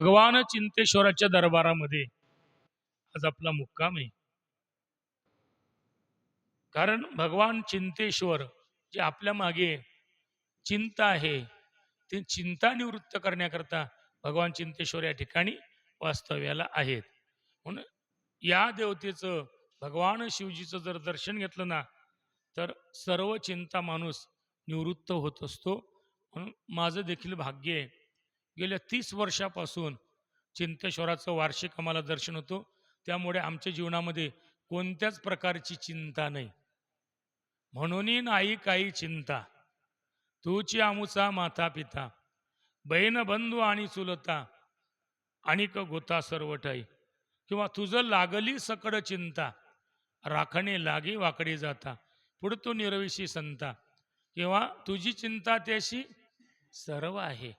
भगवान चिंतेश्वराच्या दरबारामध्ये आज आपला मुक्काम आहे. कारण भगवान चिंतेश्वर जे आपल्या मागे चिंता आहे, ती चिंता निवृत्त करण्याकरता भगवान चिंतेश्वर या ठिकाणी वास्तव्याला आहेत. म्हणून या देवतेचं, भगवान शिवजीचं जर दर्शन घेतलं ना, तर सर्व चिंता माणूस निवृत्त होत असतो. म्हणून माझं देखील भाग्य आहे. गेल्या 30 वर्षापासून चिंतेश्वराचं वार्षिक आम्हाला दर्शन होतो. त्यामुळे आमच्या जीवनामध्ये कोणत्याच प्रकारची चिंता नाही. म्हणून नाही काही चिंता, तूची आमुचा माता पिता, बहीण बंधू आणि चुलता, आणिक गोता सर्व ठाई. किंवा तुझं लागली सकड चिंता, राखणे लागे वाकडे जाता, पुढतो निरविशी संता. किंवा तुझी चिंता त्याशी सर्व आहे.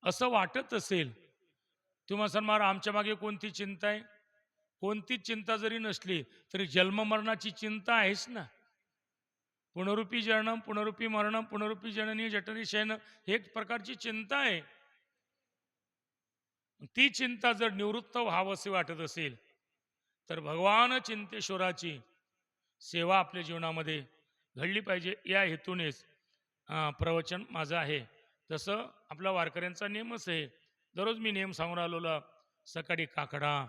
असं वाटत असेल, तुम्हा सन्मार आमच्या मागे कोणती चिंता आहे? कोणतीच चिंता जरी नसली तरी जन्ममरणाची चिंता आहेच ना. पुनरुपी जन्म पुनरुपी मरणम पुनरुपी जननी जठरी शयन, हे एक प्रकारची चिंता आहे. ती चिंता जर निवृत्त व्हावंसे वाटत असेल तर भगवान चिंतेश्वराची सेवा आपल्या जीवनामध्ये घडली पाहिजे. या हेतूनेच प्रवचन माझं आहे. तसं आपला वारकऱ्यांचा नेमच आहे. दररोज मी नेम सांगून आलेला, सकाळी काकडा,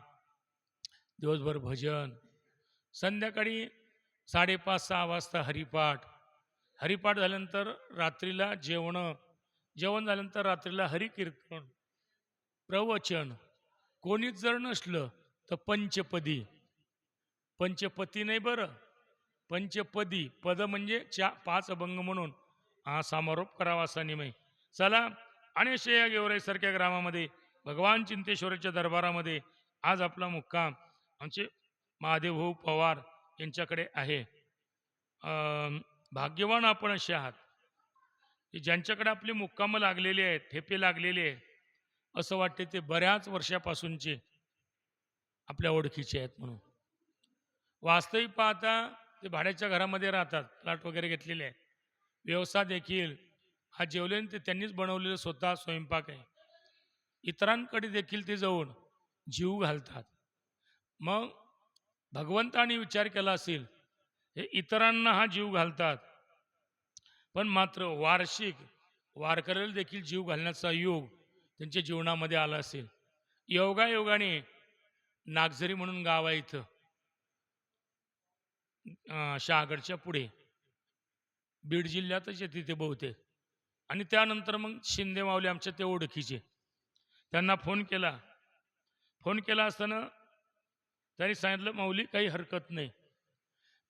दिवसभर भजन, संध्याकाळी 5:30-6 वाजता हरिपाठ, हरिपाठ झाल्यानंतर रात्रीला जेवण झाल्यानंतर रात्रीला हरिकीर्तन, प्रवचन. कोणीच जर नसलं तर पंचपदी, पंचपती नाही बरं, पंचपदी. पद म्हणजे 5 अभंग म्हणून हा समारोप करावा असा नियम. चला, आणि शेया गेवराई सारख्या ग्रामामध्ये भगवान चिंतेश्वराच्या दरबारामध्ये आज आपला मुक्काम आमचे महादेव पवार यांच्याकडे आहे. भाग्यवान आपण असे आहात की ज्यांच्याकडे आपले मुक्काम लागलेले आहेत, ठेपे लागलेले आहेत. असं वाटते ते बऱ्याच वर्षापासूनचे आपल्या ओळखीचे आहेत म्हणून. वास्तविक पाहता ते भाड्याच्या घरामध्ये राहतात, प्लॉट वगैरे घेतलेले आहेत. व्यवसाय देखील हा जेवले ते त्यांनीच बनवलेलं स्वतः स्वयंपाक आहे. इतरांकडे देखील ते जाऊन जीव घालतात. मग भगवंताने विचार केला असेल, हे इतरांना हा जीव घालतात, पण मात्र वार्षिक वारकऱ्याला देखील जीव घालण्याचा योग त्यांच्या जीवनामध्ये आला असेल. योगायोगाने नागझरी म्हणून गाव आहे इथं, शहागडच्या पुढे, बीड जिल्ह्यातच येते ते बहुतेक. आणि त्यानंतर मग शिंदे माऊली आमच्या ते ओळखीचे, त्यांना फोन केला असताना त्यांनी सांगितलं, माऊली काही हरकत नाही,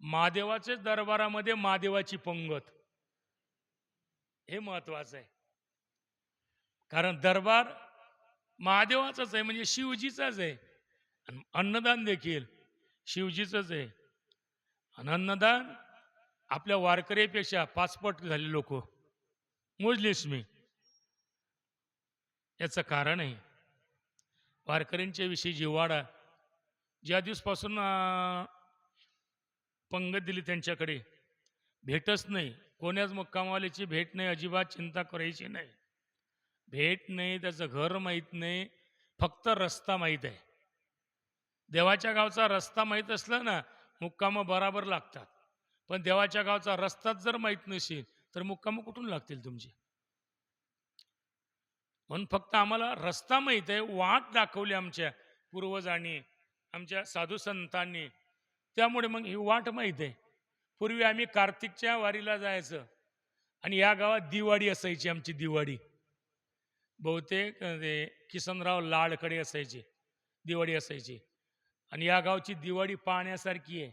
महादेवाच्याच दरबारामध्ये महादेवाची पंगत, हे महत्वाचं आहे. कारण दरबार महादेवाचाच आहे, म्हणजे शिवजीचाच आहे. आणि अन्नदान देखील शिवजीचंच आहे. आणि अन्नदान आपल्या वारकऱ्यापेक्षा 5 पट झाले लोक मोजलेच मी. याचं कारण आहे वारकऱ्यांच्या विषयी जिव्हाळा. ज्या दिवसपासून पंगत दिली त्यांच्याकडे भेटच नाही, कोण्याच मुक्कामवाल्याची भेट नाही, अजिबात चिंता करायची नाही. भेट नाही, त्याचं घर माहीत नाही, फक्त रस्ता माहीत आहे. देवाच्या गावचा रस्ता माहीत असला ना, मुक्काम बराबर लागतात. पण देवाच्या गावचा रस्ताच जर माहीत नसेल तर मुक्काम कुठून लागतील तुमचे? म्हणून फक्त आम्हाला रस्ता माहीत आहे, वाट दाखवली आमच्या पूर्वजांनी, आमच्या साधू संतांनी. त्यामुळे मग ही वाट माहीत आहे. पूर्वी आम्ही कार्तिकच्या वारीला जायचं आणि या गावात दिवाळी असायची, आमची दिवाळी. बहुतेक ते किसनराव लाडकडे असायचे, दिवाळी असायची. आणि या गावची दिवाळी पाहण्यासारखी आहे.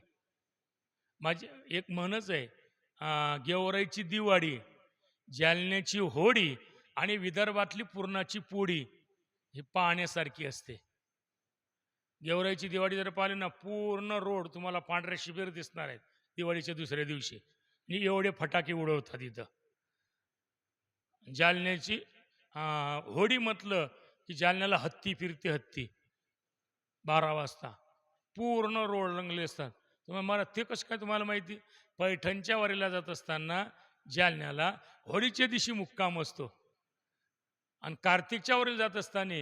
माझी एक म्हणच आहे, गेवराईची दिवाळी, जालन्याची होळी आणि विदर्भातली पुरणाची पोळी ही पाहण्यासारखी असते. गेवराईची दिवाळी जर पाहिली ना, पूर्ण रोड तुम्हाला पांढऱ्या शिबिर दिसणार आहेत दिवाळीच्या दुसऱ्या दिवशी, आणि एवढे फटाके उडवतात इथं. जालन्याची होळी म्हटलं की जालन्याला हत्ती फिरते, हत्ती 12 वाजता पूर्ण रोड रंगले असतात. तुम्हाला मला ते कसं काय तुम्हाला माहिती? पैठणच्या वारीला जात असताना जालन्याला होळीच्या दिवशी मुक्काम असतो, आणि कार्तिकच्या वारीला जात असताना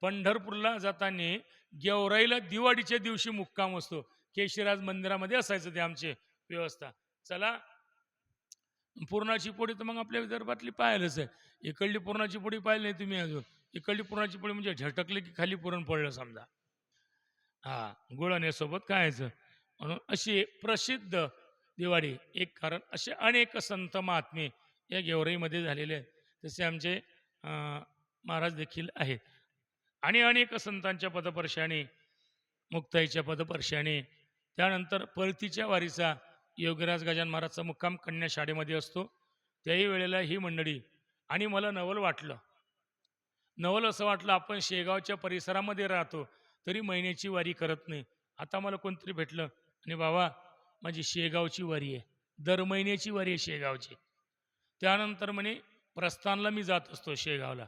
पंढरपूरला जाताना गेवराईला दिवाळीच्या दिवशी मुक्काम असतो. केशरीराज मंदिरामध्ये असायचं ते आमची व्यवस्था. चला, पुरणाची पोळी तर मग आपल्या विदर्भातली पाहिलंच आहे. इकडली पुरणाची पोळी पाहिली नाही तुम्ही अजून. इकडली पुरणाची पोळी म्हणजे झटकले की खाली पुरण पडलं समजा. हा, गुळण्यासोबत खायचं. म्हणून अशी प्रसिद्ध दिवाळी एक कारण. असे अनेक संत महात्मे या गेवराईमध्ये झालेले आहेत. तसे आमचे महाराज देखील आहेत. आणि अनेक संतांच्या पदपर्शाने, मुक्ताईच्या पदपर्शाने, त्यानंतर परतीच्या वारीचा योगीराज गजानन महाराजचा मुक्काम कन्या शाळेमध्ये असतो. त्याही वेळेला ही मंडळी, आणि मला नवल असं वाटलं, आपण शेगावच्या परिसरामध्ये राहतो तरी महिन्याची वारी करत नाही. आता मला कोणतरी भेटलं आणि बाबा माझी शेगावची वारी आहे, दर महिन्याची वारी आहे शेगावची. त्यानंतर म्हणे प्रस्थानला मी जात असतो शेगावला,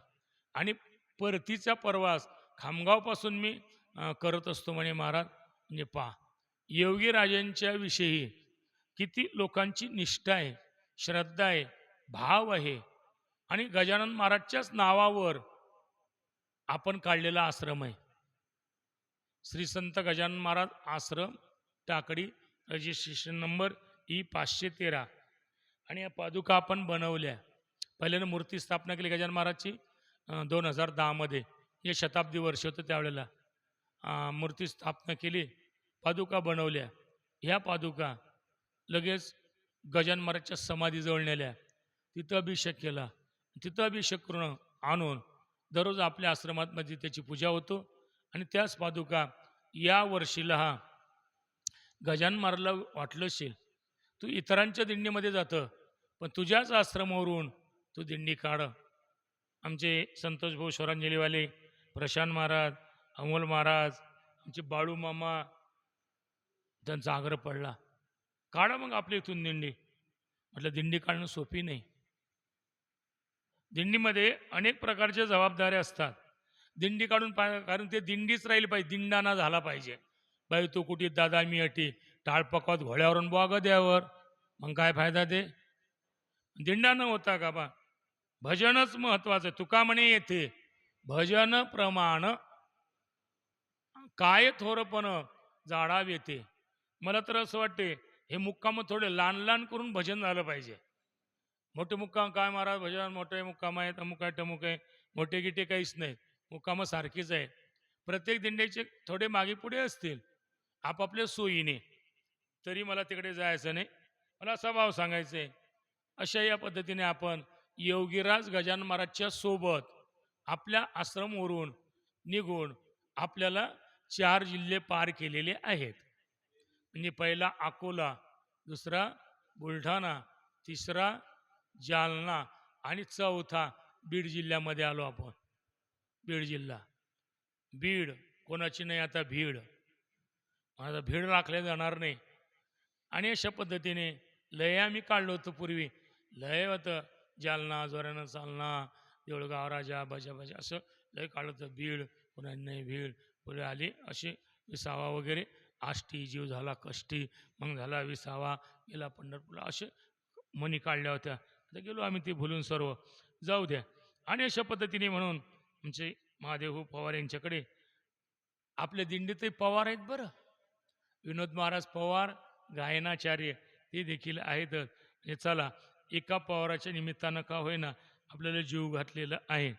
आणि परतीचा प्रवास खामगावपासून मी करत असतो म्हणे महाराज. म्हणजे पहा, योगी राजांच्या विषयी किती लोकांची निष्ठा आहे, श्रद्धा आहे, भाव आहे. आणि गजानन महाराजच्याच नावावर आपण काढलेला आश्रम आहे, श्री संत गजानन महाराज आश्रम, टाकडी, रजिस्ट्रेशन नंबर E513. आणि या पादुका आपण बनवल्या. पहिल्यानं मूर्ती स्थापना केली गजानन महाराजची 2010 मध्ये. हे शताब्दी वर्ष होतं त्यावेळेला. मूर्ती स्थापना केली, पादुका बनवल्या. ह्या पादुका लगेच गजानन महाराजच्या समाधीजवळ नेल्या, तिथं अभिषेक केला. तिथं अभिषेक करून आणून दररोज आपल्या आश्रमामध्ये त्याची पूजा होतो. आणि त्याच पादुका या वर्षीला हा गजानन महाराजला वाटलं असेल, तू इतरांच्या दिंडीमध्ये जातं, पण तुझ्याच आश्रमावरून तू दिंडी काढ. आमचे संतोष भाऊ श्वरांजलीवाले, प्रशांत महाराज, अमोल महाराज, आमचे बाळू मामा, त्यांचा आग्रह पडला, काढा मग आपल्या इथून दिंडी. म्हटलं दिंडी काढणं सोपी नाही. दिंडीमध्ये अनेक प्रकारच्या जबाबदाऱ्या असतात. दिंडी काढून कारण ते दिंडीच राहील पाहिजे, दिंडाना झाला पाहिजे. बाई तू कुठे दादा मी अटी टाळपकात घोड्यावरून बोग द्यावर, मग काय फायदा ते. दिंडा न होता का बा, भजनच महत्वाचं. तुका म्हणे येथे भजन प्रमाण काय थोरपण जाडाव येते. मला तर असं वाटते हे मुक्काम थोडे लहान लहान करून भजन झालं पाहिजे. मोठे मुक्काम काय महाराज, भजन मोठे मुक्काम आहेत, अमुक आहे टमुक आहे, मोठे गिटे काहीच नाहीत, मुक्काम सारखीच आहे. प्रत्येक दिंड्याचे थोडे मागे पुढे असतील आपापल्या सोयीने, तरी मला तिकडे जायचं नाही, मला स्वभाव सांगायचं आहे. अशा या पद्धतीने आपण योगीराज गजानन महाराजच्या सोबत आपल्या आश्रमवरून निघून आपल्याला 4 जिल्हे पार केलेले आहेत. म्हणजे पहिला अकोला, दुसरा बुलढाणा, तिसरा जालना, आणि चौथा बीड जिल्ह्यामध्ये आलो आपण. बीड जिल्हा, बीड कोणाची नाही आता भीड, आता भीड राखल्या जाणार नाही. आणि अशा पद्धतीने लय आम्ही काढलो होतो पूर्वी. लय होतं जालना, जोरानं चालना, देऊळगाव राजा, बजा बजा, असं लय काढलं होतं. बीड पुन्हा नाही, भीड पुढे आली अशी विसावा वगैरे, आष्टी जीव झाला कष्टी, मग झाला विसावा, गेला पंढरपूरला, असे मनी काढल्या होत्या. आता गेलो आम्ही ते भुलून सर्व, जाऊ द्या. आणि अशा पद्धतीने म्हणून आमचे महादेव पवार यांच्याकडे आपल्या दिंडीतही पवार आहेत बरं. विनोद महाराज पवार गायनाचार्य ते देखील आहेत. हे चला, एका पवाराच्या निमित्तानं का होईना आपल्याला जीव घातलेला आहे.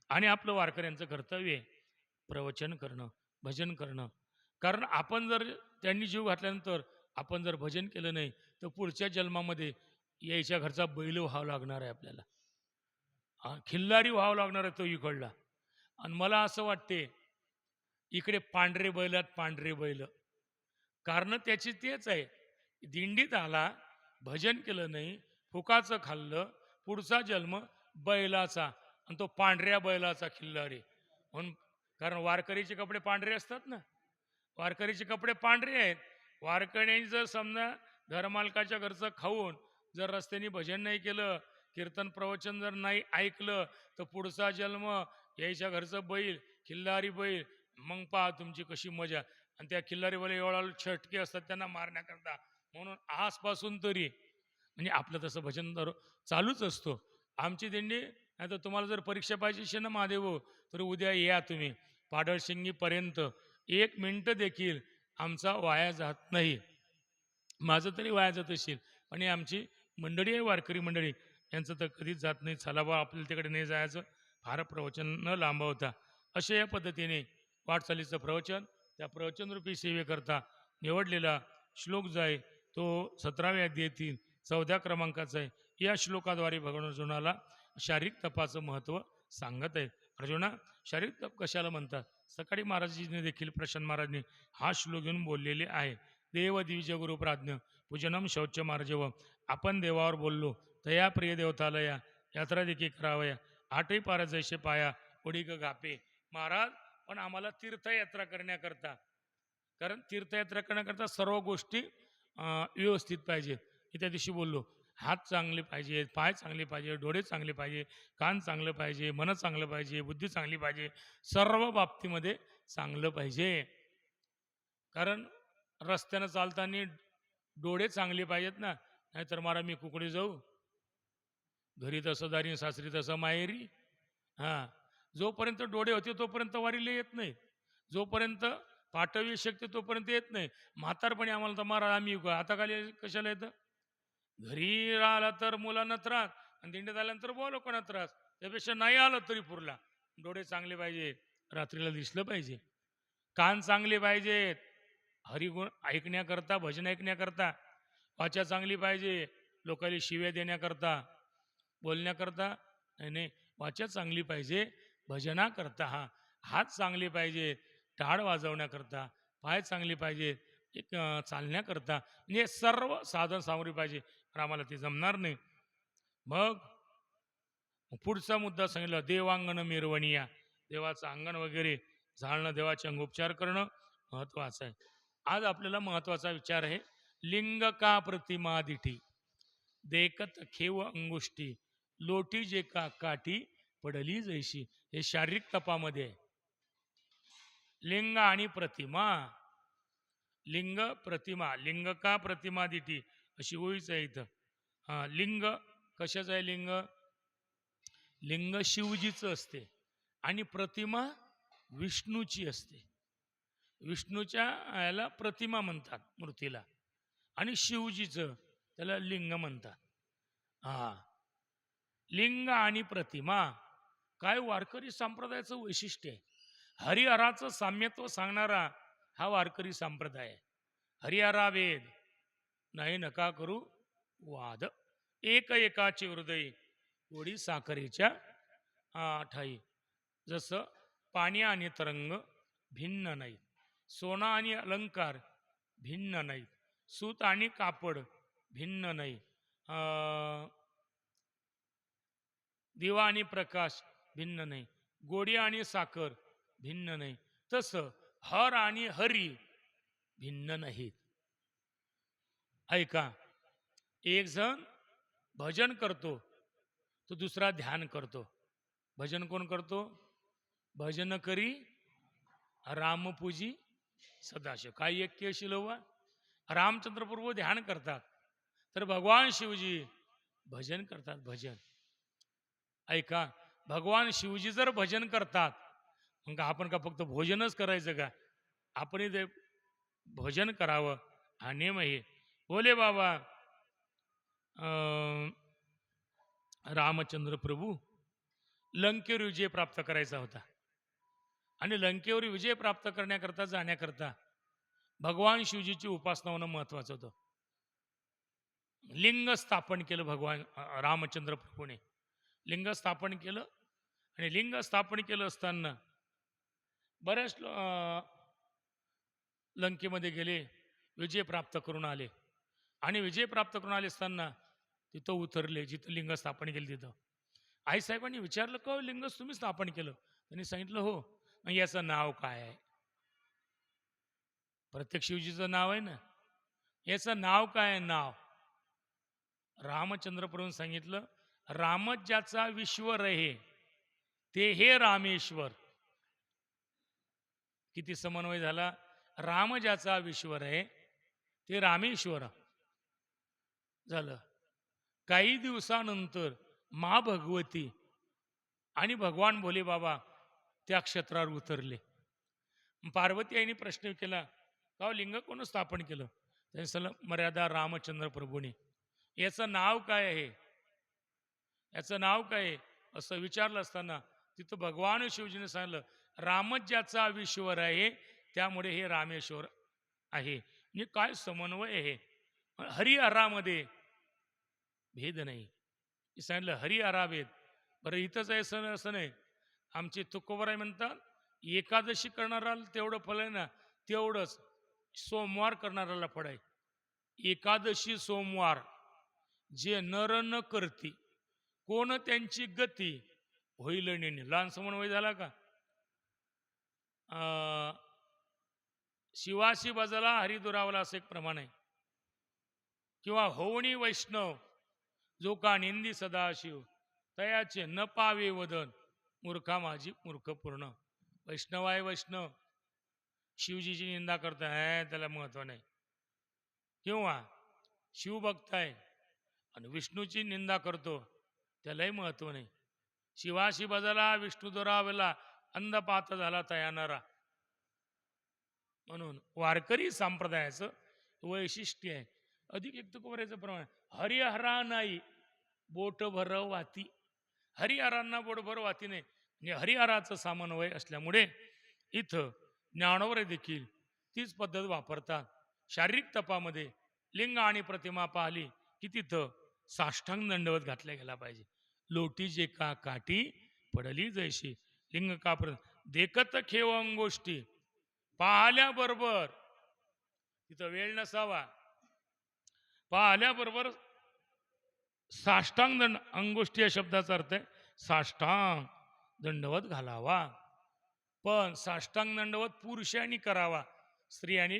आणि आपलं वारकऱ्यांचं कर्तव्य आहे प्रवचन करणं, भजन करणं. कारण आपण जर त्यांनी जीव घातल्यानंतर आपण जर भजन केलं नाही तर पुढच्या जन्मामध्ये यायच्या घरचा बैल व्हावं लागणार आहे आपल्याला. खिल्लारी व्हावं लागणार आहे तो इकडला. आणि मला असं वाटते इकडे पांढरे बैलात पांढरे बैल, कारण त्याची तेच आहे, दिंडीत आला, भजन केलं नाही, फुकाचं खाल्लं, पुढचा जन्म बैलाचा, आणि तो पांढऱ्या बैलाचा खिल्लारी. म्हणून कारण वारकरीचे कपडे पांढरे असतात ना, वारकरीचे कपडे पांढरे आहेत. वारकऱ्यांनी जर समजा घरमालकाच्या घरचं खाऊन जर रस्त्याने भजन नाही केलं, कीर्तन प्रवचन जर नाही ऐकलं, तर पुढचा जन्म यायच्या घरचं बैल, खिल्लारी बैल. मग पहा तुमची कशी मजा. आणि त्या खिल्लारी बैल एवढा छटके असतात त्यांना मारण्याकरता. म्हणून आजपासून तरी म्हणजे आपलं तसं भजन चालूच असतो. आमची दिंडी, नाही तर तुम्हाला जर परीक्षा पाहिजे असेल ना महादेव, तर उद्या या तुम्ही. पाडळशिंगीपर्यंत 1 मिनिट देखील आमचा वाया जात नाही. माझं तरी वाया जात असेल, पण ही आमची मंडळी आहे, वारकरी मंडळी, यांचं तर कधीच जात नाही. चला बा आपल्याला तिकडे नाही जायचं, फार प्रवचन न लांबवता अशा या पद्धतीने वाटचालीचं प्रवचन, त्या प्रवचनरूपी सेवेकरता निवडलेला श्लोक जो आहे तो 17व्या अध्यायातील 14 क्रमांकाचा आहे. या श्लोकाद्वारे भगवान अर्जुनाला शारीरिक तपाचं महत्त्व सांगत आहे. अर्जुना, शारीरिक तप कशाला म्हणतात? सकाळी महाराजांनी देखील प्रशांत महाराजांनी हा श्लोक घेऊन बोललेले आहे. देव द्विज गुरु प्राज्ञ पूजनम शौच मार्जव. आपण देवावर बोललो तया प्रिय देवतालया यात्रा देखील करावया. आठही पार जैसे पाया उडीक गापे. महाराज, पण आम्हाला तीर्थयात्रा करण्याकरता, कारण तीर्थयात्रा करण्याकरता सर्व गोष्टी व्यवस्थित पाहिजेत. मी त्या दिवशी बोललो, हात चांगले पाहिजेत, पाय चांगले पाहिजे, डोळे चांगले पाहिजे, कान चांगलं पाहिजे, मन चांगलं पाहिजे, बुद्धी चांगली पाहिजे, सर्व बाबतीमध्ये चांगलं पाहिजे. कारण रस्त्यानं चालताना डोळे चांगले पाहिजेत ना, नाहीतर मारा मी कुकडे जाऊ, घरी तसं दारी सासरी तसं माहेरी. हां, जोपर्यंत डोळे होते तोपर्यंत वारीला येत नाही, जोपर्यंत पाठवी शकते तोपर्यंत येत नाही. म्हातारपणी आम्हाला तर मारा आम्ही आता खाली कशाला येतं? घरी राहिला तर मुलांना त्रास आणि दिंडीत आल्यानंतर लोकांना त्रास. त्यापेक्षा नाही आलं तरी पुरला. डोळे चांगले पाहिजेत, रात्रीला दिसलं पाहिजे, कान चांगले पाहिजेत, हरिगुण ऐकण्याकरता, भजन ऐकण्याकरता, वाचा चांगली पाहिजे, लोकांना शिव्या देण्याकरता, बोलण्याकरता नाही नाही, वाचा चांगली पाहिजे, भजनाकरता हात चांगले पाहिजे, टाळ वाजवण्याकरता पाय चांगले पाहिजे, एक चालण्याकरता, म्हणजे सर्व साधन सामग्री पाहिजे. पण आम्हाला ते जमणार नाही. मग पुढचा मुद्दा सांगितला, देवांगण मिरवणिया. देवाचं अंगण वगैरे झाडणं, देवाचे अंगोपचार करणं महत्वाचं आहे. आज आपल्याला महत्वाचा विचार आहे, लिंग का प्रतिमा दिठी देखत खेव अंगुष्टी लोटी जे का काठी पडली जैशी. हे शारीरिक तपामध्ये आहे. लिंग आणि प्रतिमा, लिंग प्रतिमा, लिंग का प्रतिमा दिठी अशी ओळीच आहे इथं. लिंग कशाचं आहे? लिंग लिंग शिवजीचं असते आणि प्रतिमा विष्णूची असते. विष्णूच्या याला प्रतिमा म्हणतात मूर्तीला, आणि शिवजीचं त्याला लिंग म्हणतात. लिंग आणि प्रतिमा काय वारकरी संप्रदायाचं वैशिष्ट्य आहे. हरिहराचं साम्यत्व सांगणारा हा वारकरी संप्रदाय आहे. हरिहरा वेद नाही नका करू वाद, एक एकाचे हृदय गोडी साखरेच्या ठाई. जसं पाणी आणि तरंग भिन्न नाहीत, सोना आणि अलंकार भिन्न नाहीत, सूत आणि कापड भिन्न नाही, दिवा आणि प्रकाश भिन्न नाही, गोडी आणि साखर भिन्न नाही, तसं हर आणि हरी भिन्न नाहीत. ऐका, एक जण भजन करतो तो दुसरा ध्यान करतो. भजन कोण करतो? भजन करी रामपूजी सदाशिव. काय एक शिलोवा रामचंद्र प्रभू ध्यान करतात, तर भगवान शिवजी भजन करतात. भजन ऐका, भगवान शिवजी जर भजन करतात, मग आपण का फक्त भोजनच करायचं का? आपण ते भजन करावं हा नेम आहे. बोले बाबा रामचंद्र प्रभू लंकेवर विजय प्राप्त करायचा होता, आणि लंकेवर विजय प्राप्त करण्याकरता जाण्याकरता भगवान शिवजीची उपासना होणं महत्वाचं होतं. लिंग स्थापन केलं भगवान रामचंद्र प्रभूने. लिंग स्थापन केलं, आणि लिंग स्थापन केलं असताना बऱ्याच लंकेमध्ये गेले, विजय प्राप्त करून आले, आणि विजय प्राप्त करून आले असताना तिथं उतरले जिथं लिंग स्थापन केलं तिथं. आईसाहेबांनी विचारलं, का लिंग तुम्ही स्थापन केलं? त्यांनी सांगितलं, हो. मग याचं नाव काय आहे? प्रत्येक शिवजीचं नाव आहे ना, याचं नाव काय आहे? नाव रामचंद्र प्रभूंनी सांगितलं, राम ज्याचा विश्वर आहे ते हे रामेश्वर. किती समन्वय झाला? राम ज्याचा विश्वर आहे ते रामेश्वर झालं. काही दिवसानंतर मा भगवती आणि भगवान भोले बाबा त्या क्षेत्रावर उतरले. पार्वती आईने प्रश्न केला, का लिंग कोण स्थापन केलं? त्यांनी सांगितलं, मर्यादा रामचंद्र प्रभूने. याचं नाव काय आहे? याचं नाव काय आहे? असं विचारलं असताना तिथं भगवान शिवजीने सांगितलं, रामच ज्याचा विश्वर आहे त्यामुळे हे रामेश्वर आहे. म्हणजे काय समन्वय आहे. हरिहरामध्ये भेद नाही. सांगितलं हरिहरा भेद. बरं इथंच आहे सण असं नाही. आमचे तुकोबराय म्हणतात, एकादशी करणाराला तेवढं फळ आहे ना, तेवढंच सोमवार करणाऱ्याला फळ आहे. एकादशी सोमवार जे नर न करती, कोण त्यांची गती होईल नेणे. लहान समन्वय झाला का? शिवाशी बाजाला हरी दुरावला असं एक प्रमाण आहे. किंवा होवणी वैष्णव जो का निंदी सदाशिव, तयाचे न पावे वदन, मूर्खा माझी मूर्ख पूर्ण. वैष्णव आहे वैष्णव, शिवजीची निंदा करताय त्याला महत्व नाही. किंवा शिवभक्त आहे आणि विष्णूची निंदा करतो त्यालाही महत्व नाही. शिवाशी बजाला विष्णू दुरावला, अंधपात झाला तयानारा. म्हणून वारकरी संप्रदायाचं वैशिष्ट्य आहे. अधिक एक तुकोबरायचं प्रमाण, हरिहरा नाही बोटभर वाती. हरिहरांना बोटभर वाती नाही. म्हणजे हरिहराचं समन्वय असल्यामुळे इथं ज्ञानोबर देखील तीच पद्धत वापरतात. शारीरिक तपामध्ये लिंग आणि प्रतिमा पाहिली की तिथं साष्टांग दंडवत घातला गेला पाहिजे. लोटी जे का काठी पडली जैशी, लिंग का देखत खेव अंगोष्टी, पाहिल्याबरोबर तिथं वेळ नसावा. पाहिल्याबरोबर साष्टांग दंड, अंगुष्टी या शब्दाचा अर्थ आहे साष्टांग दंडवत घालावा. पण साष्टांग दंडवत पुरुषांनी करावा, स्त्रियांनी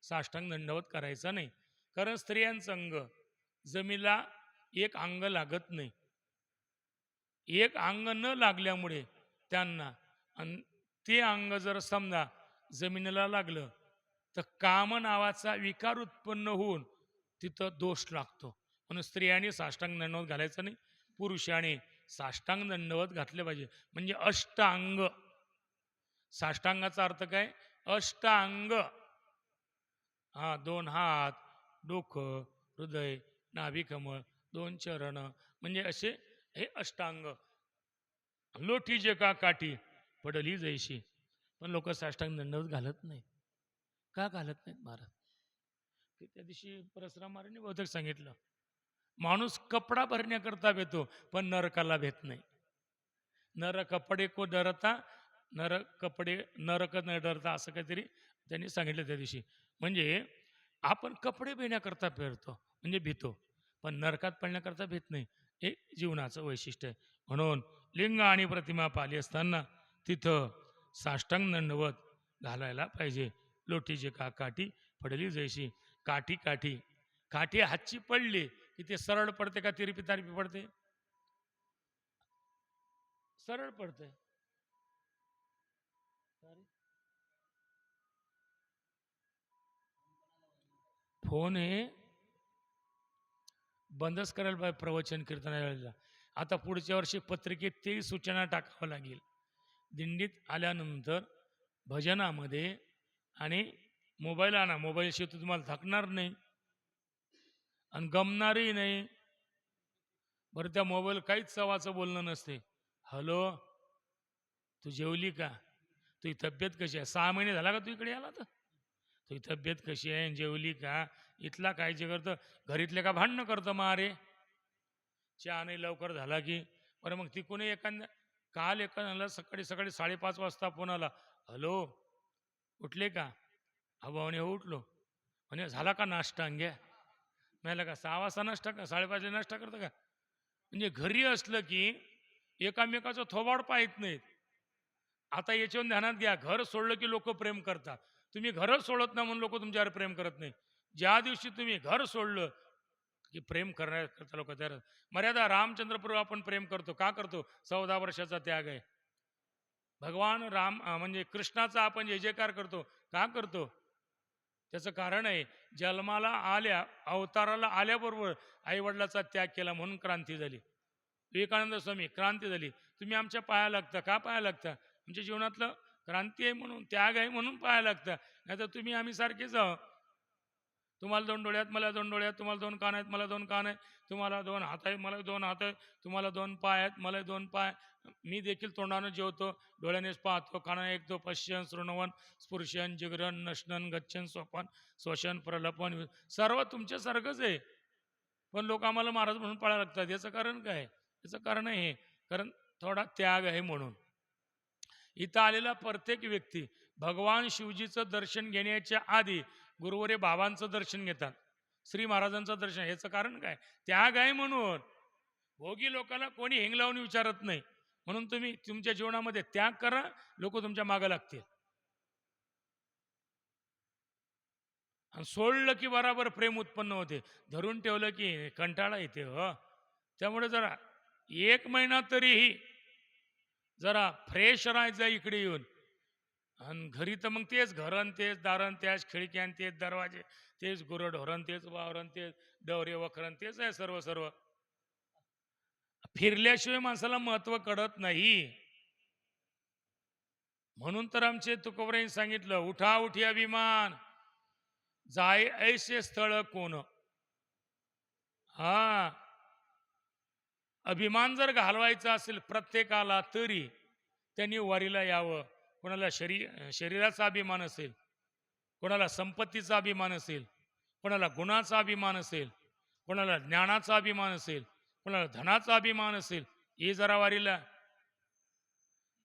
साष्टांग दंडवत करायचा नाही. कारण स्त्रियांचं अंग जमीला एक अंग लागत नाही. एक अंग न लागल्यामुळे त्यांना ते अंग जर समजा जमिनीला लागलं तर काम नावाचा विकार उत्पन्न होऊन तिथं दोष लागतो. म्हणून स्त्रियांनी साष्टांग दंडवत घालायचं नाही, पुरुषाने साष्टांग दंडवत घातले पाहिजे. म्हणजे अष्टांग. साष्टांगाचा अर्थ काय? अष्टांग. हा, 2 हात, डोकं, हृदय, नाभिकमळ, 2 चरण, म्हणजे असे हे अष्टांग. लोटी जे का काठी पडली जैशी. पण लोक साष्टांग दंडवत घालत नाही. का घालत नाहीत महाराज? त्या दिवशी परशुराम महाराजांनी बहुतेक सांगितलं, माणूस कपडा भरण्याकरता भेटतो पण नरकाला भेट नाही. नर कपडे को डरता, नर कपडे नरक न डरता, असं काहीतरी त्यांनी सांगितलं त्या दिवशी. म्हणजे आपण कपडे भेटण्याकरता फिरतो म्हणजे भीतो, पण नरकात पडण्याकरता भेट नाही. हे जीवनाचं वैशिष्ट्य आहे. म्हणून लिंग आणि प्रतिमा पाली असताना तिथं साष्टांग दंडवत घालायला पाहिजे. लोटी जे का काठी पडली जैशी. काठी काठी काठी हातची पडली की ते सरळ पडते का तिरपी तारपी पडते? सरळ पडते. फोन हे बंदच करायला पाहिजे प्रवचन कीर्तनाला. आता पुढच्या वर्षी पत्रिकेत तेही सूचना टाकावं लागेल. दिंडीत आल्यानंतर भजनामध्ये आणि मोबाईल आणा. मोबाईलशिवाय तर तुम्हाला थकणार नाही आणि गमणारही नाही. बरं, त्या मोबाईल काहीच चवाचं बोलणं नसते. हॅलो, तू जेवली का? तुझी तब्येत कशी आहे? 6 महिने झाला का तू इकडे आला? तर तुझी तब्येत कशी आहे? जेवली का? इथला काळजी करतं. घरीतले का भांडणं करतं मारे? चहा नाही लवकर झाला की. बरं मग ती कोणी एखाद्या काल एखाद्याला सकाळी सकाळी 5:30 वाजता फोन आला, हॅलो उठले का? हा भावने हो उठलो. म्हणे झाला का नाश्ता? अंग्या मला का 6 वाजता नाश्ता का 5:30 नाश्ता करतं का? म्हणजे घरी असलं की एकामेकाचं थोबाड पाहत नाहीत. आता याच्यावर ध्यानात घ्या, घर सोडलं की लोक प्रेम करतात. तुम्ही घरच सोडत नाही म्हणून लोक तुमच्यावर प्रेम करत नाही. ज्या दिवशी तुम्ही घर सोडलं की प्रेम करण्याकरता लोक तयार. मर्यादा रामचंद्र प्रभू आपण प्रेम करतो का करतो? 14 वर्षाचा त्याग आहे. भगवान राम म्हणजे कृष्णाचा आपण जय जयकार करतो का करतो? त्याचं कारण आहे, जन्माला आल्या अवताराला आल्याबरोबर आई वडिलाचा त्याग केला म्हणून क्रांती झाली. विवेकानंद स्वामी क्रांती झाली. तुम्ही आमच्या पाया लागता का? पाया लागता आमच्या जीवनातलं क्रांती आहे म्हणून, त्याग आहे म्हणून पाहायला लागतं. नाही तर तुम्ही आम्ही सारखेच आहो. तुम्हाला 2 डोळे आहेत, मला 2 डोळे आहेत. तुम्हाला 2 कान आहेत, मला 2 कान आहेत. तुम्हाला 2 हात आहेत, मला 2 हात आहेत. तुम्हाला 2 पाय आहेत, मला 2 पाय. मी देखील तोंडानं जेवतो, डोळ्यानेच पाहतो, कानाने ऐकतो, पश्यन, शृण्वन, स्पृशन, जिगरन, नशनन, गच्छन, स्वपन, श्वसन, प्रलपन, सर्व तुमच्यासारखंच आहे. पण लोक आम्हाला महाराज म्हणून पाळायला लागतात. याचं कारण काय? याचं कारण आहे हे, कारण थोडा त्याग आहे म्हणून. इथं आलेला प्रत्येक व्यक्ती भगवान शिवजीचं दर्शन घेण्याच्या आधी गुरुवरे बाबांचं दर्शन घेतात, श्री महाराजांचं दर्शन. याचं कारण काय? त्याग आहे म्हणून. भोगी लोकांना कोणी हेंग लावून विचारत नाही. म्हणून तुम्ही तुमच्या जीवनामध्ये त्याग करा, लोक तुमच्या मागे लागतील. आणि सोडलं की बराबर प्रेम उत्पन्न होते, धरून ठेवलं की कंटाळा येते हो. त्यामुळे जरा 1 महिना तरीही जरा फ्रेश राहायचं इकडे येऊन. आणि घरी तर मग तेच घरण, तेच दारण, त्याच खिडक्यान, तेच दरवाजे, तेच गुरंढोरण, तेच वावरण, तेच डवरे वखरण, तेच आहे सर्व सर्व. फिरल्याशिवाय माणसाला महत्व कळत नाही. म्हणून तर आमचे तुकोबरांनी सांगितलं, उठा उठी अभिमान, जाय ऐसे स्थळ कोण. हा, अभिमान जर घालवायचा असेल प्रत्येकाला तरी त्यांनी वारीला यावं. कोणाला शरीराचा अभिमान असेल, कोणाला संपत्तीचा अभिमान असेल, कोणाला गुणाचा अभिमान असेल, कोणाला ज्ञानाचा अभिमान असेल, कोणाला धनाचा अभिमान असेल, हे जरा वारीला.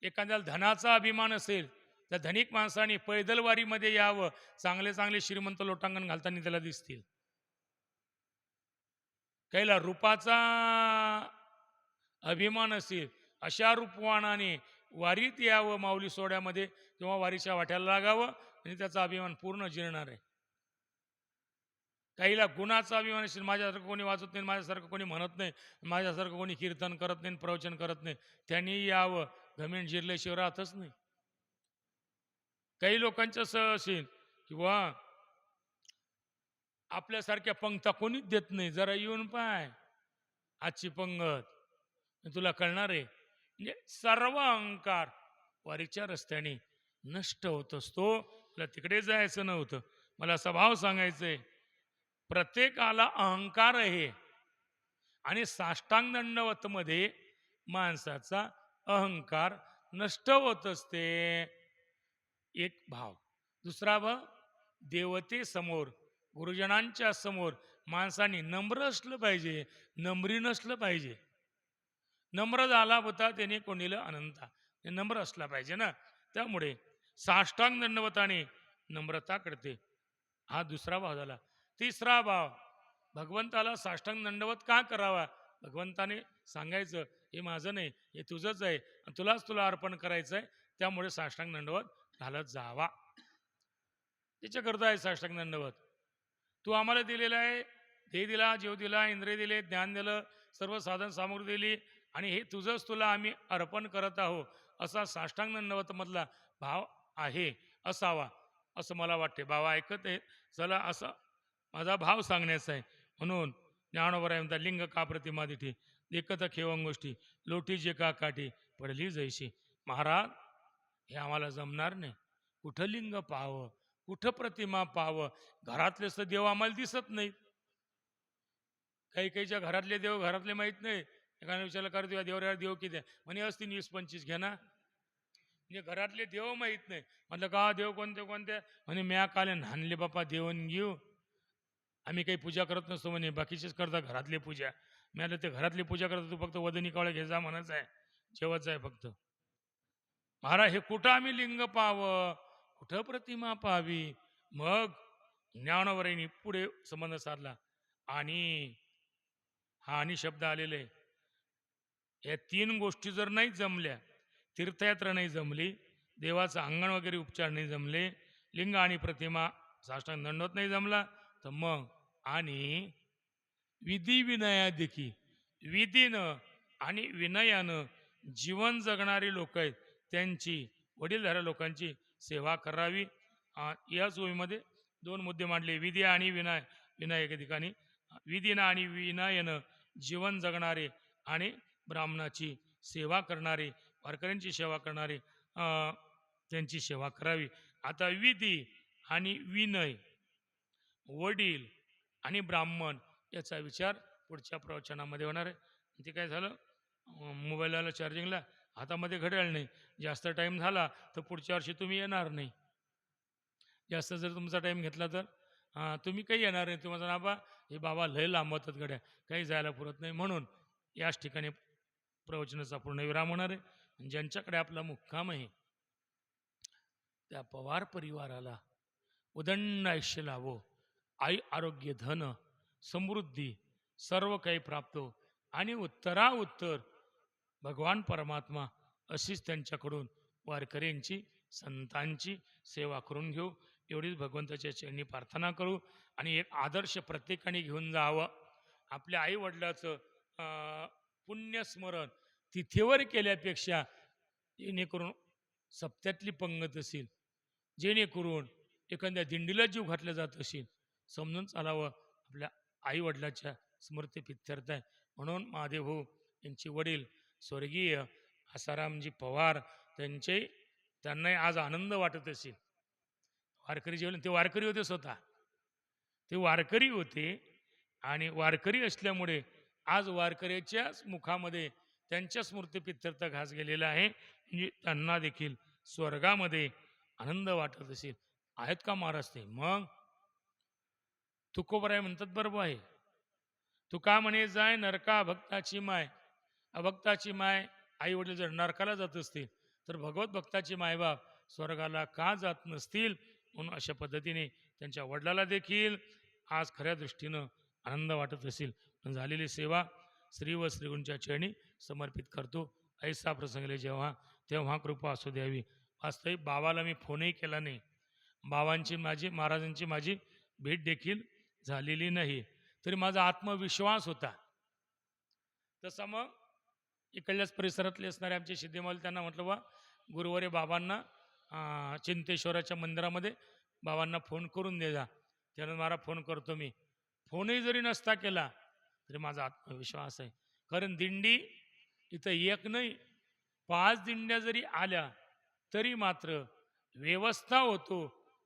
एखाद्याला धनाचा अभिमान असेल तर धनिक माणसाने पैदल वारीमध्ये यावं. चांगले चांगले श्रीमंत लोटांगण घालताना त्याला दिसतील. काहीला रूपाचा अभिमान असेल, अशा रूपवानाने वारीत यावं माऊली सोहळ्यामध्ये, किंवा वारीच्या वाट्याला लागावं, आणि त्याचा अभिमान पूर्ण जिरणार आहे. काहीला गुणाचा अभिमान असेल, माझ्यासारखं कोणी वाचत नाही, माझ्यासारखं कोणी म्हणत नाही, माझ्यासारखं कोणी कीर्तन करत नाही, प्रवचन करत नाही, त्यांनी यावं. घमेंड जिरल्याशिवाय राहतच नाही. काही लोकांचं असं असेल किंवा आपल्यासारख्या पंक्ता कोणीच देत नाही, जरा येऊन पाय आजची पंगत, तुला कळणार आहे. म्हणजे सर्व अहंकार वारीच्या रस्त्याने नष्ट होत असतो. तुला तिकडे जायचं नव्हतं. मला असा भाव सांगायचंय, प्रत्येकाला अहंकार आहे, आणि साष्टांग दंडवत मध्ये माणसाचा अहंकार नष्ट होत असते. एक भाव. दुसरा भाव, देवते समोर, गुरुजनांच्या समोर माणसाने नम्र असलं पाहिजे, नम्री नसलं पाहिजे. नम्र झाला होता त्याने कोणीला अनंता, हे नम्र असला पाहिजे ना. त्यामुळे साष्टांग दंडवताने नम्रता करते. हा दुसरा भाव झाला. तिसरा भाव, भगवंताला साष्टांग दंडवत का करावा? भगवंताने सांगायचं, हे माझं नाही, हे तुझंच आहे, आणि तुला अर्पण करायचं आहे, त्यामुळे साष्टांग दंडवत घालत जावा. त्याच्याकरता आहे साष्टांग दंडवत. तू आम्हाला दिलेला आहे, देह दिला, जीव दिला, इंद्रिय दिले, ज्ञान दिलं, सर्व साधन सामुग्री दिली, आणि हे तुझंच तुला आम्ही अर्पण करत आहोत, असा साष्टांग दंडवत मधला भाव आहे, असावा, असं मला वाटते. भाव ऐकत आहेत, चला असा माझा भाव सांगण्याचा आहे. म्हणून ज्ञानोबराय म्हणतात, लिंग का प्रतिमा दिठी, देखत खेवंग गोष्टी, लोटी जे का काठी, पडली जैशी. महाराज, हे आम्हाला जमणार नाही. कुठं लिंग पाहावं, कुठं प्रतिमा पाहावं? घरातले तर देव आम्हाला दिसत नाहीत. काही काहीच्या घरातले देव घरातले माहीत नाही. एखाद्या विचारलं कर देवा देवऱ्या देव किती आहे? म्हणे असतील 20-25 घ्या ना. म्हणजे घरातले देव माहीत नाही. म्हटलं का देव कोणते कोणते? म्हणे म्या काले नानले बापा देवन घेऊ, आम्ही काही पूजा करत नसतो म्हणे, बाकीचेच करता घरातली पूजा. मी आलं ते घरातली पूजा करतो, तू फक्त वदनी कावळे घे जा म्हणायचं आहे, जेवच आहे फक्त. महाराज, हे कुठं आम्ही लिंग पाहावं, कुठं प्रतिमा पाहावी? मग ज्ञानोबरायांनी पुढे संबंध साधला, आणि हा आणि शब्द आलेले आहे. या 3 गोष्टी जर नाही जमल्या, तीर्थयात्रा नाही जमली, देवाचं अंगण वगैरे उपचार नाही जमले, लिंग आणि प्रतिमा साष्टांग दंडवत नाही जमला, तर मग आणि विधी विनयादेखी, विधीनं आणि विनयानं जीवन जगणारी लोक आहेत, त्यांची, वडीलधाऱ्या लोकांची सेवा करावी. याच ओळीमध्ये 2 मुद्दे मांडले, विधी आणि विनय. विनय ठिकाणी विधीनं आणि विनयनं जीवन जगणारे, आणि ब्राह्मणाची सेवा करणारे, वारकऱ्यांची सेवा करणारे, त्यांची सेवा करावी. आता विधी आणि विनय, वडील आणि ब्राह्मण याचा विचार पुढच्या प्रवचनामध्ये होणार आहे. ते काय झालं, मोबाईलला चार्जिंगला हातामध्ये घड्याळ नाही, जास्त टाईम झाला तर पुढच्या वर्षी तुम्ही येणार नाही. जास्त जर तुमचा टाईम घेतला तर तुम्ही काही येणार नाही. तुम्हाला नाबा हे बाबा लय लांबवतात गड्या, काही जायला पुरत नाही. म्हणून याच ठिकाणी प्रवचनाचा पूर्णविराम होणार आहे. ज्यांच्याकडे आपला मुक्काम आहे त्या पवार परिवाराला उदंड आयुष्य लाभो, आई आरोग्य धन समृद्धी सर्व काही प्राप्त हो आणि उत्तराउत्तर भगवान परमात्मा अशीच त्यांच्याकडून वारकऱ्यांची संतांची सेवा करून घेऊ, एवढीच भगवंताच्या चरणी प्रार्थना करू. आणि एक आदर्श प्रत्येकाने घेऊन जावं. आपल्या आई वडिलाचं पुण्यस्मरण तिथेवर केल्यापेक्षा जेणेकरून सप्त्यातली पंगत असेल, जेणेकरून एखाद्या दिंडीला जीव घातला जात असेल, समजून चालावं. आपल्या आई वडिलाच्या स्मृती पित्यर्थ आहे. म्हणून महादेव भाऊ यांचे वडील स्वर्गीय आसारामजी पवार त्यांनाही आज आनंद वाटत असेल. वारकरी जेवण ते वारकरी होते, स्वतः ते वारकरी होते. आणि वारकरी असल्यामुळे आज वारकऱ्याच्याच मुखामध्ये त्यांच्या स्मृतीपित्यर्थ घास गेलेला आहे. म्हणजे त्यांना देखील स्वर्गामध्ये आनंद वाटत असेल. आहेत का महाराज ते? मग तुकोबराय म्हणतात बरोबर आहे. तुका म्हणे जाय नरका भक्ताची माय. अभक्ताची माय आई वडील जर नरकाला जात असतील तर भगवत भक्ताची मायबाप स्वर्गाला का जात नसतील? म्हणून अशा पद्धतीने त्यांच्या वडिलाला देखील आज खऱ्या दृष्टीनं आनंद वाटत असेल. झालेली सेवा श्री व श्रीगुरूंच्या चरणी समर्पित करतो. ऐसा प्रसंगले जेव्हा तेव्हा कृपा असू द्यावी. वास्तविक बाबाला मी फोनही केला नाही, बाबांची माझी महाराजांची माझी भेट देखील झालेली नाही, तरी माझा आत्मविश्वास होता. तसा मग इकडल्याच परिसरातले असणारे आमचे सिद्धेमाल त्यांना म्हटलं बा गुरुवारी बाबांना चिंतेश्वराच्या मंदिरामध्ये बाबांना फोन करून दे जा. त्यानं मला फोन करतो मी. फोनही जरी नसता केला तरी माझा आत्मविश्वास आहे. कारण दिंडी इथं एक नाही 5 दिंड्या जरी आल्या तरी मात्र व्यवस्था होतो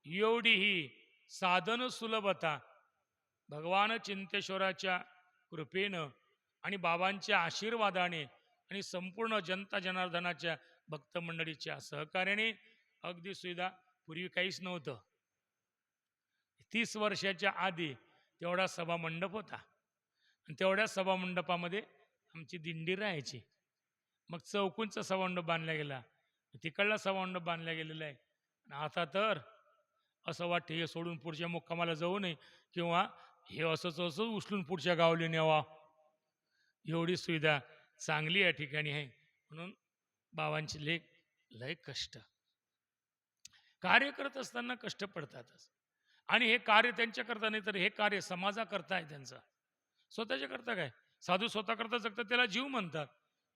एवढी ही साधन सुलभता भगवान चिंतेश्वराच्या कृपेनं आणि बाबांच्या आशीर्वादाने आणि संपूर्ण जनता जनार्दनाच्या भक्त मंडळीच्या सहकार्याने अगदी सुविधा पूर्वी काहीच नव्हतं. 30 वर्षाच्या आधी तेवढा सभा मंडप होता आणि तेवढ्या सभा मंडपामध्ये आमची दिंडी राहायची. मग चौकूंचा सभामंडप बांधला गेला, तिकडला सभामंडप बांधला गेलेला आहे. आता तर असं वाटतं हे सोडून पुढच्या मुक्कामाला जाऊ नये किंवा हे असंच उचलून पुढच्या गावले न्यावा. एवढी सुविधा चांगली या ठिकाणी आहे. म्हणून बाबांचे लेख लय कष्ट कार्य करत असताना कष्ट पडतातच. आणि हे कार्य त्यांच्या करता नाही तर हे कार्य समाजाकरता आहे त्यांचं. स्वतःच्या करता काय, साधू स्वतः करता जगतात त्याला जीव म्हणतात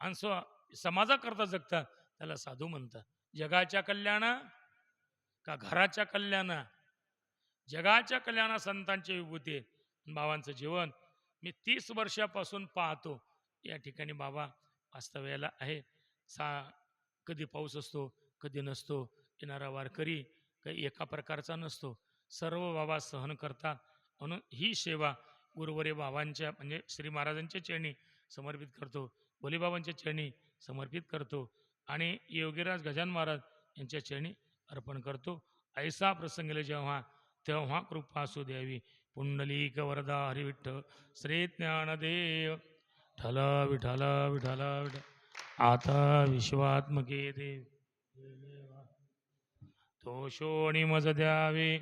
आणि समाजाकरता जगतात त्याला साधू म्हणतात. जगाच्या कल्याणा का घराच्या कल्याणा? जगाच्या कल्याणा संतांची विभूती बाबांचं जीवन मी 30 वर्षापासून पाहतो. या ठिकाणी बाबा वास्तव्याला आहे. कधी पाऊस असतो कधी नसतो. येणारा वारकरी काही एका प्रकारचा नसतो, सर्व बाबा सहन करतात. म्हणून ही सेवा गुरुवारी बाबांच्या म्हणजे श्री महाराजांच्या चरणी समर्पित करतो, भोलेबाबांच्या चरणी समर्पित करतो आणि योगीराज गजानन महाराज यांच्या चरणी अर्पण करतो. ऐसा प्रसंगले जेव्हा तेव्हा कृपा असू द्यावी. पुंडलिक वरदा हरिविठ्ठल श्री ज्ञानदेव ठल विठल विठल विठल. आता विश्वात्मके देव तो शोणी मज द्यावे.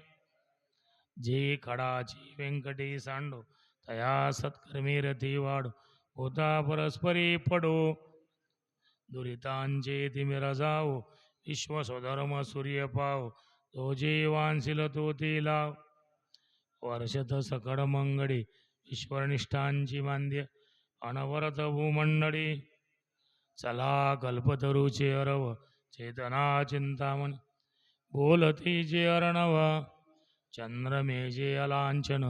जे खडाची व्यंकटी सांडो तया सत्कर्मी रथी वाढो. होता परस्परी पडो दुरितांचे तिमिर जाओ. विश्व स्वधर्म सूर्य पाव तो जीवांशील तो ती लाव. वर्षत सकड मंगडी ईश्वरनिष्ठांची मांद्य अनवरत भूमंडळी. चला कल्पतरूचे अरव चेतना चिंतामणी. बोलती जे अर्णव चंद्रमे जे अलांछन.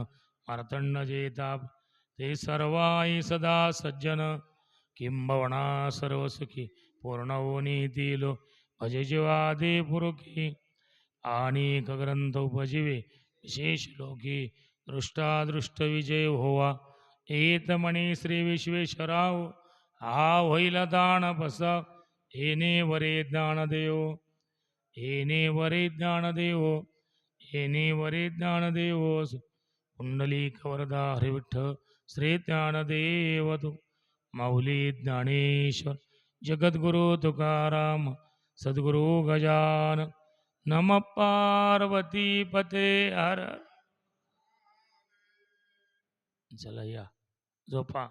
मार्तंड जे ताप ते सर्वाई सदा सज्जन. किंबवणा सर्व सुखी पूर्ण होनीतील भजे जीवादे पुरुखी अनेक ग्रंथ उपजीवे विशेष लोकी दृष्टादृष्ट विजय होवा एत म्हणे श्री विश्वेश्वराव हा होईल दान बसा येणे वरे ज्ञान देव येणे वरे ज्ञान देव येणे वरे ज्ञान देव पुंडलिक वरदा हरिविठ्ठ श्री ज्ञानदेव तू माऊली ज्ञानेश्वर जगद्गुरु तुकाराम सद्गुरु गजान नम पार्वती पते हर चला या झोपा